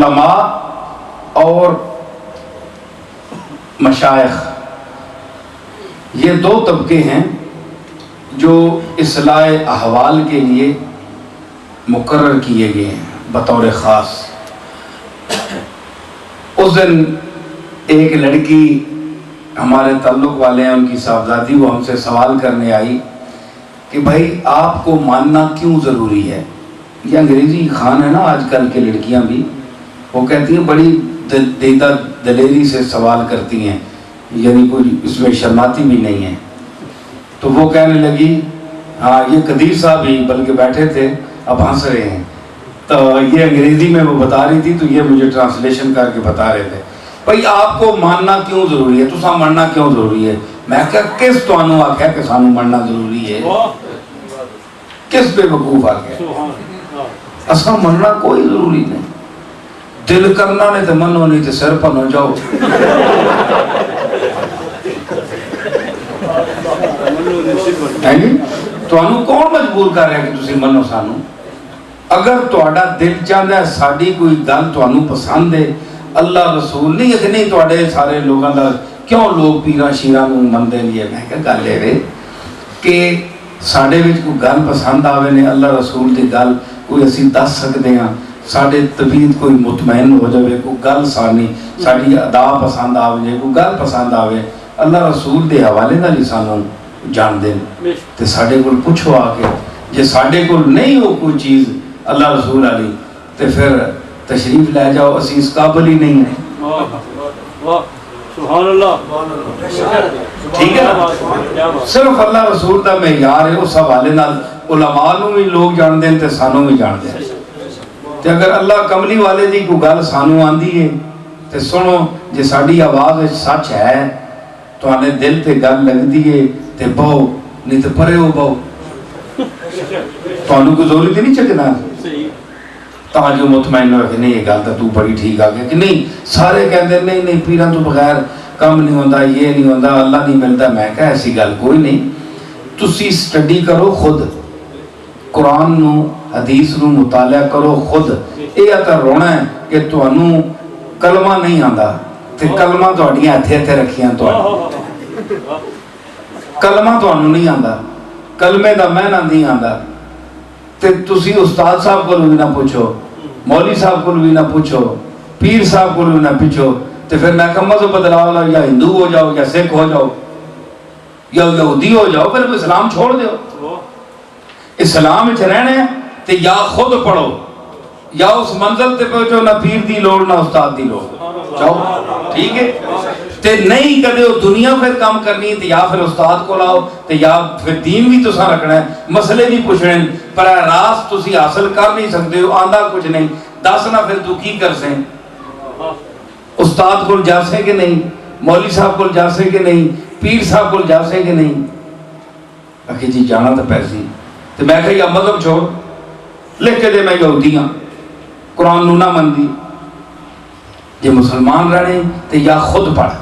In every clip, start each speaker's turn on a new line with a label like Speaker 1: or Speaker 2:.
Speaker 1: علماء اور مشائخ، یہ دو طبقے ہیں جو اصلاح احوال کے لیے مقرر کیے گئے ہیں بطور خاص۔ اس دن ایک لڑکی ہمارے تعلق والے ہیں، ان کی صاحبزادی، وہ ہم سے سوال کرنے آئی کہ بھائی آپ کو ماننا کیوں ضروری ہے؟ یہ انگریزی خان ہے نا آج کل کے لڑکیاں بھی، وہ کہتی ہیں بڑی دیدہ دلیری سے سوال کرتی ہیں، یعنی کوئی اس میں شرماتی بھی نہیں ہے۔ تو وہ کہنے لگی، ہاں یہ قدیر صاحب ہی بلکہ بیٹھے تھے، اب ہنس رہے ہیں، تو یہ انگریزی میں وہ بتا رہی تھی، تو یہ مجھے ٹرانسلیشن کر کے بتا رہے تھے بھائی آپ کو ماننا کیوں ضروری ہے، تساں مرنا کیوں ضروری ہے؟ میں کہا کس تانوں آکھیا کہ سانوں مرنا ضروری ہے؟ کس بے وقوف آکھیا؟ اساں مرنا کوئی ضروری نہیں، دل کرنا نہیں تو منو، نہیں تو سر پنو جاؤ۔ تانوں کون مجبور کر رہا ہے کہ تسی منو سانوں؟ اگر تہاڈا دل چاہتا ہے ساڈی کوئی گل تانوں پسند ہے، اللہ رسول نہیں ہے، نہیں تہاڈے سارے لوگاں دا کیوں لوگ پیراں شیراں نوں مندے نہیں ہے؟ میں کہا گل اے کہ ساڈے وچ کوئی گل پسند آوے نے، اللہ رسول دی گل کوئی اسی دس سکدے ہاں، ساڈے طبیعت کوئی مطمئن ہو جاوے، کوئی گل ساڈی ادا پسند آوے، کوئی گل پسند آوے، اللہ رسول دے حوالے نال ہی سانوں جان دین تے ساڈے کول پوچھو آ کے۔ جے ساڈے کول نہیں ہو کوئی چیز اللہ رسول والی تے پھر تشریف لے جاؤ، اسی اس قابل ہی نہیں ہیں۔
Speaker 2: سبحان اللہ،
Speaker 1: ٹھیک ہے نا؟ صرف اللہ رسول دا معیار ہے، اس حوالے نال علماء نوں بھی لوگ جان دین تے سانوں بھی جان دین۔ تے اگر اللہ کملی والے دی کوئی گل سانوں آندی ہے تے سنو، جے ساڈی آواز وچ سچ ہے، توانے دل تے گل لگدی ہے تے بہو، نہیں تے پرے ہو بہو، تانوں کوئی ضروری تے نہیں چکنا تاں جو مطمئن ہو کہ نہیں یہ گل تو بڑی ٹھیک آ گیا، کہ نہیں سارے کہتے نہیں نہیں پیراں تو بغیر کم نہیں ہوتا، یہ نہیں ہوتا، اللہ نہیں ملتا۔ میں کہا ایسی گل کوئی نہیں، تسی سٹڈی کرو خود، قرآن نو حدیث نو مطالعہ کرو خود۔ یہ تا رونا ہے کہ تانوں کلمہ نہیں آندا تے کلمہ تہاڈیاں ہتھے ہتھے رکھیاں، کلمہ تانوں نہیں آندا، کلمے دا معنی نہیں آندا تے تسی استاد صاحب کو بھی نہ پوچھو، مولوی صاحب کو بھی نہ پوچھو، پیر صاحب کو بھی نہ پوچھو، تے پھر میں کہا مذہب بدلاؤ، یا ہندو ہو جاؤ، یا سکھ ہو جاؤ، یا یہودی ہو جاؤ، پھر اسلام چھوڑ دیو۔ اسلام وچ رہنا ہے تے یا خود پڑھو، یا اس منزل تے پہنچو نہ پیر دی لوڑ نہ استاد دی لوڑ، جاؤ، ٹھیک ہے؟ تے نہیں کدے وہ دنیا پھر کام کرنی تے یا پھر استاد کو لاؤ تے یا پھر دین بھی تساں رکھنا ہے، مسئلے بھی پوچھنے، پر راست تسی حاصل کر نہیں سکتے ہو، آندہ کچھ نہیں، دس نہ پھر تو کی کر سیں؟ استاد کو جا سیں کہ نہیں، مولوی صاحب کو جا سیں کہ نہیں، پیر صاحب کو جا سیں کہ نہیں؟ کہ جی جانا تو پیسی، تو میں کہا یا مذہب چھوڑ، لکھ کے دے میں یہودی ہاں، قرآن نو نہ مندی، جے مسلمان رہنے تے یا خود پڑھ،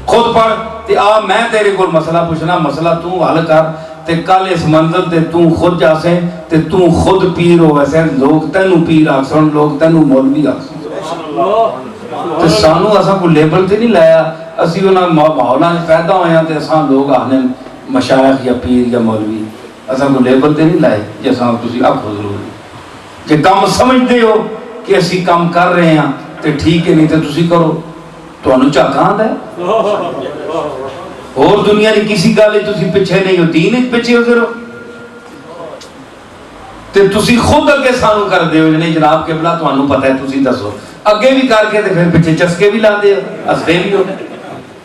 Speaker 1: خود پڑھ تے آ میں تیرے کو مسئلہ پوچھنا، مسئلہ تو حل کر تے کل اس منزل تے تو خود جا سے تے تو خود پیر ہو، ویسے لوگ تینوں پیر آکسن، لوگ تینوں مولوی آکسن۔ تے سانوں اساں کو لیبل تے نہیں لایا، اسی انہاں ماحولاں پیدا ہوئے ہیں تے اساں لوگ آنے مشایخ یا پیر یا مولوی، اساں کو لیبل تے نہیں لائے جے اساں تسی آکھو ضروری۔ جے کام سمجھدے ہو کہ اسی کام کر رہے ہیں تے ٹھیک ہے، نہیں تے تسی کرو، تانوں جھاکاں آندا ہے؟ اور دنیا نے کسی گل تسی پیچھے نہیں ہو، دین وچ پیچھے ہو ضرور تے تسی خود اگے سانوں کر دے ہو، نہیں جناب قبلہ تانوں پتہ ہے تسی دسو، اگے بھی کر کے تے پھر پیچھے چسکے بھی لا دے ہو، ہسدے بھی ہو۔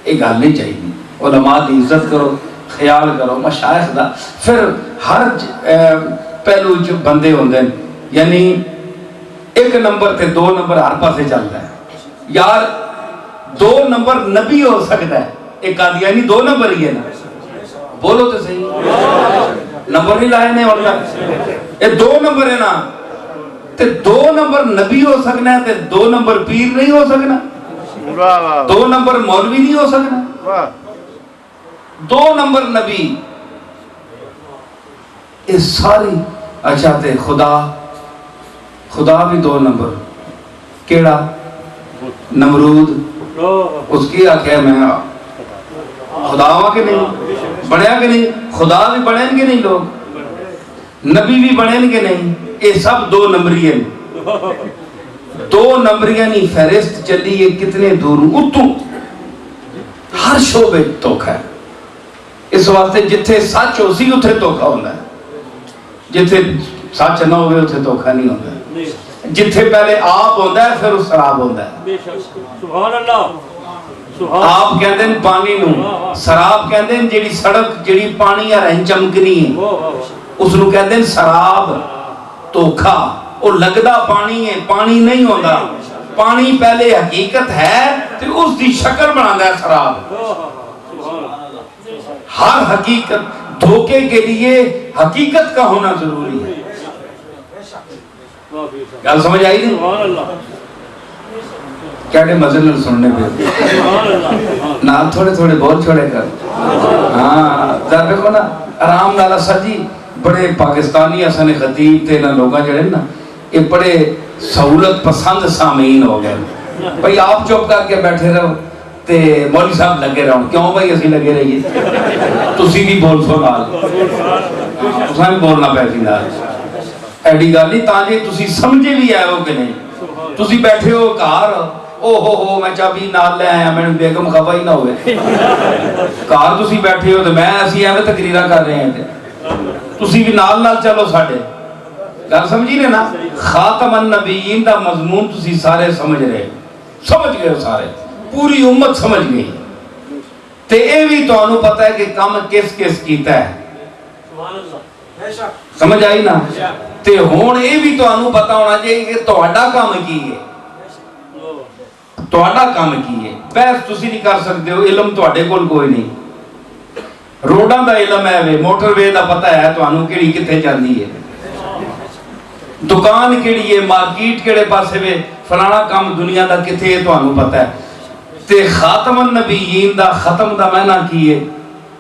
Speaker 1: یہ گل نہیں چاہیے، علماء دی عزت کرو، خیال کرو مشائخ دا۔ پھر ہر پہلو جو بندے ہوندے ہیں، یعنی ایک نمبر تے دو نمبر ہر پاسے چلتا ہے، یار دو نمبر نبی ہو سکتا ہے، ایک قادیانی دو نمبر ہی ہے نا، بولو تو صحیح، نمبر نہیں لائے نے اور یہ دو نمبر ہے نا، تے دو نمبر نبی ہو سکنا ہے تے دو نمبر پیر نہیں ہو سکنا، دو نمبر مولوی نہیں ہو سکنا، دو نمبر نبی، یہ ساری۔ اچھا تے خدا بھی دو نمبر، کیڑا نمرود اس کی آخیا میں خدا ہوا کہ نہیں بنیا کہ نہیں خدا بھی بنیں گے نہیں لوگ نبی بھی بنیں گے نہیں یہ سب دو نمبری ہیں دو نمبریاں نہیں فہرست چلی ہے کتنے دور اتوں ہر شعبے دھوکھا ہے اس واسطے جتھے سچ ہو سی اتھے دھوکھا ہوتا ہے جتھے سچ نہ ہوئے اتھے دھوکھا نہیں ہوتا ہے جتھے پہلے آپ ہوتا ہے پھر اس سراب ہوتا ہے
Speaker 2: سبحان اللہ
Speaker 1: آپ کہتے ہیں پانی نو سراب کہتے ہیں جیڑی سڑک جیڑی پانی یا رہن چمکنی ہے اس نو کہتے ہیں سراب دھوکھا وہ لگدا پانی ہے پانی نہیں ہوتا پانی پہلے حقیقت ہے تو اس دی شکل بنا ہے سراب ہر حقیقت دھوکے کے لیے حقیقت کا ہونا ضروری ہے گل سمجھ آئی نہیں کیا مزے نال سننے پہ نال تھوڑے تھوڑے بہت چھوڑے کر ہاں ذرا دیکھو نا آرام نال سجی بڑے پاکستانی اصل خطیب تے نہ لوگاں جڑے نا یہ بڑے سہولت پسند سامعین ہو گئے بھائی آپ چپ کر کے بیٹھے رہو تے مولوی صاحب لگے رہو کیوں بھائی اسی لگے رہیے تسی بھی بول سو نال تساں بھی بولنا پے سی نال ایڈی گل نہیں تاں جے تسی سمجھے بھی آئے ہو کہ نہیں تسی بیٹھے ہو گھر او ہو میں چابی نال لے آیا میں بیگم خفا ہی نہ ہوئے گھر تسی بیٹھے ہو تو میں اسی ایویں تقریراں کر رہے ہیں تسی بھی نال نال چلو ساڈے گل سمجھی نے نا خاتم النبیین دا مضمون تسی سارے سمجھ رہے سمجھ گئے سارے پوری امت سمجھ گئی تے اے بھی تانوں پتہ ہے کہ کام کس کس کیتا ہے سمجھ آئی نا تے ہون اے بھی تانوں پتہ ہونا چاہیے کہ تہاڈا کام کی ہے تہاڈا کام کی ہے بحث تسی نہیں کر سکتے ہو علم تہاڈے کول کوئی نہیں روڈاں دا علم ہے موٹر وے دا پتہ ہے تانوں کیڑی کتے جاندی ہے دکان کیڑی ہے مارکیٹ کیڑے پاسے وے فلانا کام دنیا دا کتے ہے تانوں پتہ ہے تے خاتم النبیین دا ختم دا معنی کی ہے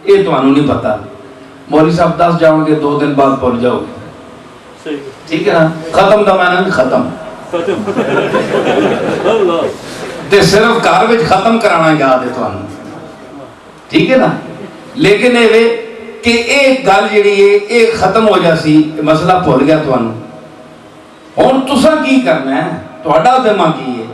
Speaker 1: اے تانوں نہیں پتہ مولوی صاحب دس جاؤ گے 2 دن بعد بھول جاؤ گے ٹھیک ہے نا ختم دا معنی ختم تے صرف گھر وچ ختم کرانا یاد ہے تانوں ٹھیک ہے نا لیکن اے کہ ایک گل جڑی ہے ایک ختم ہو جاسی مسئلہ بھول گیا تانوں ہن تساں کی کرنا ہے تہاڈا ذمہ کی ہے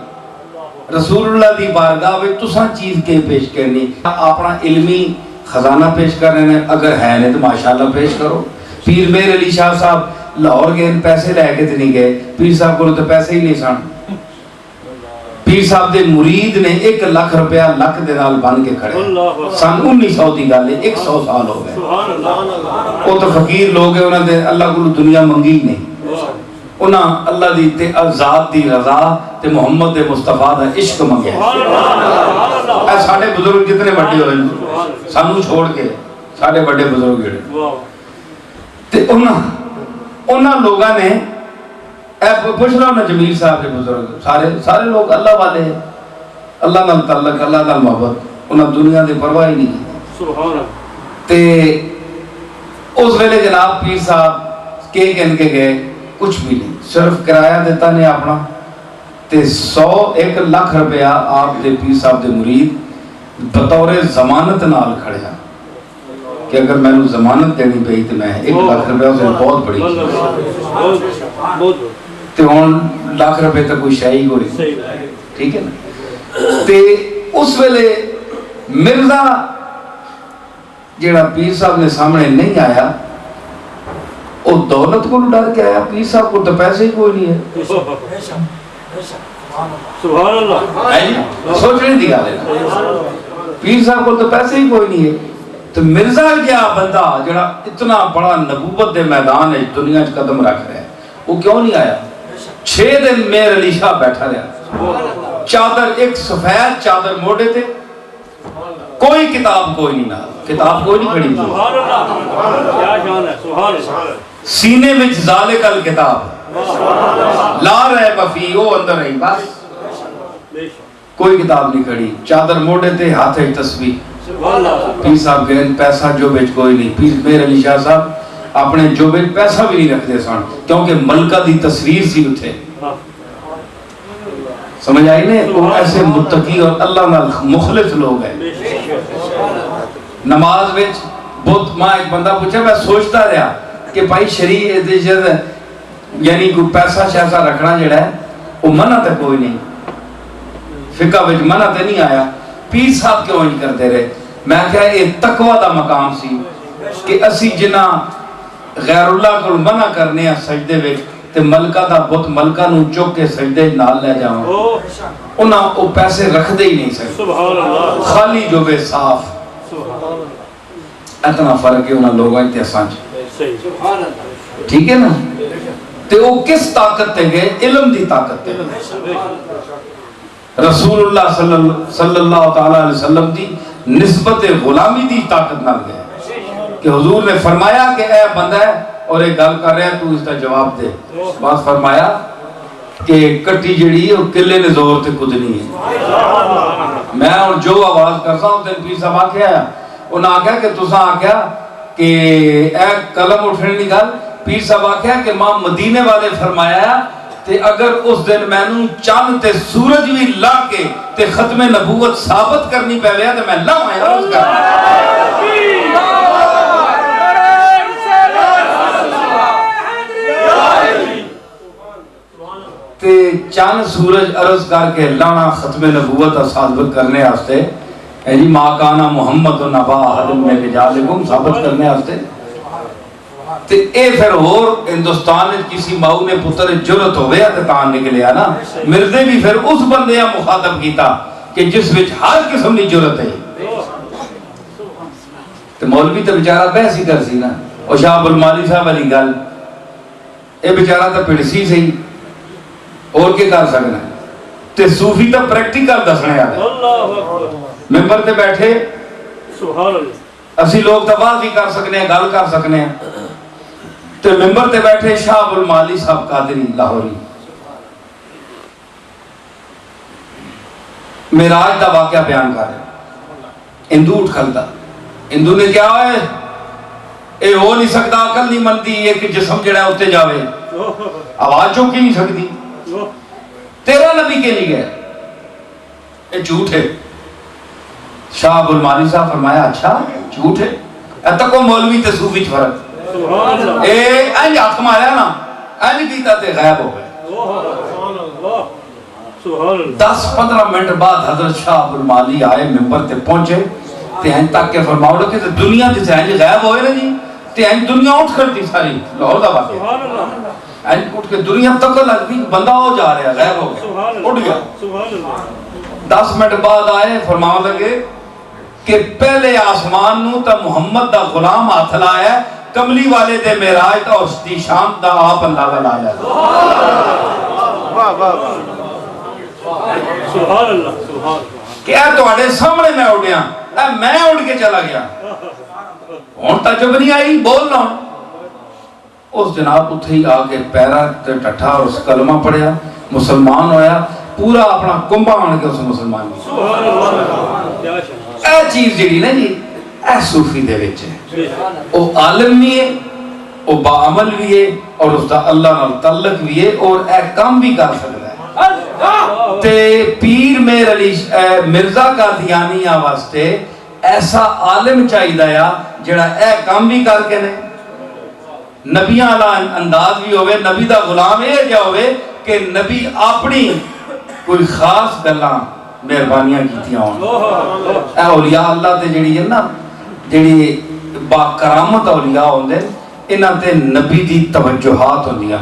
Speaker 1: رسول اللہ دی بارگاہ وچ تساں چیز کے پیش کرنی اپنا علمی خزانہ پیش کر رہے ہیں اگر ہے نے تو ماشاءاللہ پیش کرو پیر میر علی شاہ صاحب لاہور گئے پیسے لے کے تو نہیں گئے پیر صاحب کو تو پیسے ہی نہیں سن پیر صاحب دے مرید نے 1 لاکھ روپیہ لک دے نال بن کے کھڑے سن 1900 دی گل ہے 100 سال ہو گئے وہ تو فقیر لوگ ہیں انہوں نے اللہ کو دنیا منگی نہیں انہاں اللہ دی تے ذات دی رضا تے محمد دے مصطفیٰ دا عشق منگیا اے ساڑھے بزرگ جتنے بڑے ہوئے سانو چھوڑ کے ساڑھے بڑے بزرگ جڑے تے انہاں لوگاں نے اے پوچھ رہا ہوں نا جمیل صاحب کے بزرگ سارے لوگ اللہ والے ہیں اللہ نال تعلق اللہ نال محبت انہاں دنیا دے پرواہ ہی نہیں سبحان تے اس ویلے جناب پیر صاحب کے کہن کے گئے کچھ بھی نہیں صرف کرایہ دیتا نے اپنا تے 1 لاکھ روپیہ آپ دے پیر صاحب دے مرید بطور ضمانت نال کھڑیا کہ اگر میں نے ضمانت دینی پئی تے میں 1 لاکھ روپیہ اسے بہت بڑی تے ہن لاکھ روپے تک کوئی شے ہی کوئی ٹھیک ہے نا تے اس ویلے مرزا جیڑا پیر صاحب نے سامنے نہیں آیا وہ دولت کو ڈر کے آیا پیر صاحب کو تو پیسے ہی کوئی نہیں ہے
Speaker 2: سبحان اللہ
Speaker 1: سوچنے دی گل ہے پیر صاحب کو تو پیسے ہی کوئی نہیں ہے تو مرزا کیا بندہ جڑا اتنا بڑا نبوت دے میدان ہے دنیا وچ قدم رکھ رہا ہے وہ کیوں نہیں آیا 6 دن میر علی شاہ بیٹھا رہا چادر ایک سفید چادر موڑے تھے کوئی کتاب کوئی نہیں نہ کتاب کوئی نہیں کھڑی
Speaker 2: سبحان اللہ کیا شان ہے سبحان اللہ
Speaker 1: سینے میں ذالک الکتاب لا ریب فیہ وہ اندر رہی بس کوئی کتاب نہیں کھڑی چادر موڑے تھے ہاتھ ایک تسبیح پیر صاحب گئے پیسہ جو بیچ کوئی نہیں پیر میر علی شاہ صاحب اپنے جو بیچ پیسہ بھی نہیں رکھتے سن کیونکہ ملکہ دی تصویر سی اتھے سمجھ آئی نے؟ وہ ایسے متقی اور اللہ نال مخلص لوگ ہیں. نماز وچ بہت ماں ایک بندہ پوچھا، میں سوچتا رہا کہ بھائی شریعت یعنی کوئی پیسہ شیسا رکھنا جڑا ہے وہ منع تے کوئی نہیں، فقہ وچ منع تے نہیں آیا، پیر صاحب کیوں انج کرتے رہے؟ میں کہا یہ تقوی دا مقام سی کہ اسی جنہ غیر اللہ کو منع کرنے ہیں سجدے وچ تے ملکہ دا بت ملکہ نو چک کے سجدے نال لے جاواں، انہاں او پیسے رکھ دے ہی نہیں سکتے، خالی جو بے صاف. اتنا فرق ہے انہاں لوگوں تے اساں چ. ٹھیک ہے نا؟ تے وہ کس طاقت تے گئے؟ علم دی طاقت تے. رسول اللہ صلی اللہ تعالی علیہ وسلم دی نسبت غلامی دی طاقت نال گئے کہ حضور نے فرمایا کہ اے بندہ ہے اور ایک گل کر رہا ہے تو اس کا جواب دے. بات فرمایا کہ کٹی جڑی ہے وہ قلعے نے زور تے کدنی ہے. میں اور جو آواز کرتا ہوں تین پیر صاحب آکھیا ہے انہاں آکھیا کہ تساں آکھیا کہ اے قلم اٹھنے نہیں گل. پیر صاحب آکھیا کہ ماں مدینے والے فرمایا تے اگر اس دن میں نوں چاند تے سورج بھی لا کے تے ختم نبوت ثابت کرنی پہ گیا تے میں لاؤں عرض کرنا. تے چاند سورج عرض کر کے لانا ختم نبوت ثابت کرنے واسطے جی ما کانا محمد و نبا احد من رجالکم ثابت کرنے واسطے. تے اے پھر اور ہندوستان میں کسی ماؤ نے پتر جرت ہوئے تے تاں نکلیا نا. مرزے بھی پھر اس بندے مخاطب کیتا کہ جس وچ ہر قسم دی جرت ہے. تے مولوی تے بیچارہ بحث ہی کر سی نا. او شاہ ابوالمعالی صاحب والی گل اے بیچارہ تے پڑسی سی اور کیا کر سکنا ہے. تے صوفی تے پریکٹیکل دسنے والے ممبر تے بیٹھے
Speaker 2: سبحان اللہ
Speaker 1: اسی لوگ تے واز بھی کر سکنے ہیں گل کر سکنے ہیں. تے ممبر تے بیٹھے شاہ ابوالمعالی صاحب قادری لاہوری معراج دا واقعہ بیان کر رہے. ہندو اٹھ کھلتا. ہندو نے کیا ہے اے ہو نہیں سکتا، عقل نہیں منتی ایک جسم جڑا ہے اتے جاوے، آواز چوکی نہیں سکتی، تیرا نبی کے لیے گئے، اے جھوٹ ہے. شاہ ابوالمعالی صاحب فرمایا اچھا جھوٹ ہے؟ ایتا کو مولوی تے صوفی فرق اے اینج ہاتھ ماریا نا اینج کیتا تے غائب ہو گئے. 10-15 منٹ بعد حضرت شاہ ابوالمعالی آئے ممبر تے پہنچے تے اینج تک کے فرماؤ لو کہ دنیا جسے اینج غائب ہوئے نا جی تے اینج دنیا اٹھ کرتی ساری لاہور دا واقعہ اینج اٹھ کے دنیا تک لگتی بندہ ہو جا رہا غائب ہو گیا اٹھ گیا. 10 منٹ بعد آئے فرماؤ لگے کہ پہلے آسمان نو تا محمد دا غلام ہاتھ لایا کملی والے دے معراج تا اس دی شان دا آپ اللہ کا لایا.
Speaker 2: سبحان اللہ سبحان
Speaker 1: کہ اے تواڈے سامنے میں اڑیا اے میں اڑ کے چلا گیا ہن تجب نہیں آئی بول نہ. اس جناب اتھے ہی آ کے پیرا تے ٹٹھا اور اس کلمہ پڑھیا مسلمان ہویا پورا اپنا کنبا آن کے اس مسلمان کی. اے چیز جڑی نا جی اے صوفی دے وچ ہے. او عالم بھی ہے او باعمل بھی ہے اور اس دا اللہ نال تعلق بھی ہے اور اے کام بھی کر سکتا ہے. تے پیر میر علی مرزا قادیانی واسطے ایسا عالم چاہیے دایا جڑا اے کام بھی کر کے نے نبیاں والا انداز بھی ہوئے نبی دا غلام اے جا ہوئے کہ نبی اپنی کوئی خاص گلاں مہربانیاں کیتیاں ہون. اے اولیاء اللہ تے جڑی ہے نا جڑی با کرامت اولیاء ہوندے انہاں تے نبی دی توجہات ہوندیاں.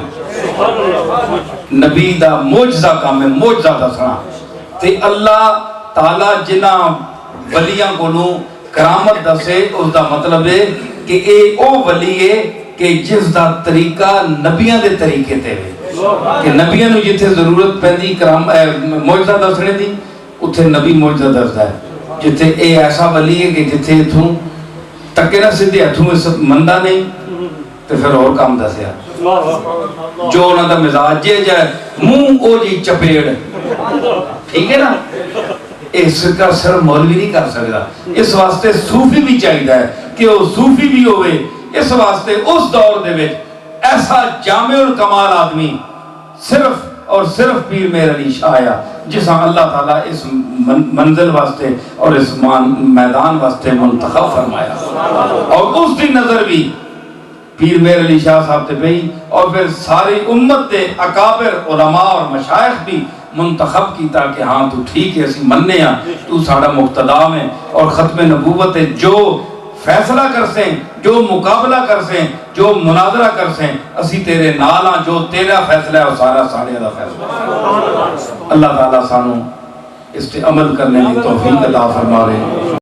Speaker 1: نبی دا معجزہ کام ہے معجزہ دسنا تے اللہ تعالی جنہ ولیاں کو کرامت دسے اس دا مطلب ہے کہ اے او ولی ہے کہ جس دا طریقہ نبیاں دے طریقے تے ہے کہ نبیاں نو جتھے ضرورت پیندی معجزہ دسنے دی اتھے نبی معجزہ دسدا ہے. جتھے اے ایسا ولی ہے کہ جتھے اتھوں تکے نہ سیدھے ہتھوں مندہ نہیں تو پھر اور کام دسیا جو انہاں دا مزاج جائے منہ او جی چپیڑ. ٹھیک ہے نا اس کا سر مولوی نہیں کر سکتا. اس واسطے صوفی بھی چاہیے ہے کہ وہ صوفی بھی ہوئے. اس واسطے اس دور دے وچ ایسا جامع الکمال آدمی صرف اور صرف پیر مہر علی شاہ آیا جسا اللہ تعالیٰ اس منزل واسطے اور اس میدان واسطے منتخب فرمایا، اور اس دی نظر بھی پیر مہر علی شاہ صاحب تے پئی، اور پھر ساری امت دے اکابر علماء اور مشائخ بھی منتخب کیتا کہ ہاں تو ٹھیک ہے، اسی مننے ہاں تو ساڑا مقتدا میں، اور ختم نبوت جو فیصلہ کر سیں، جو مقابلہ کر سیں، جو مناظرہ کر سیں، اسی تیرے نالاں، جو تیرا فیصلہ ہے وہ سارا ساڑے دا فیصلہ ہے۔ اللہ تعالیٰ سانو اس پہ عمل کرنے کی توفیق عطا فرماوے۔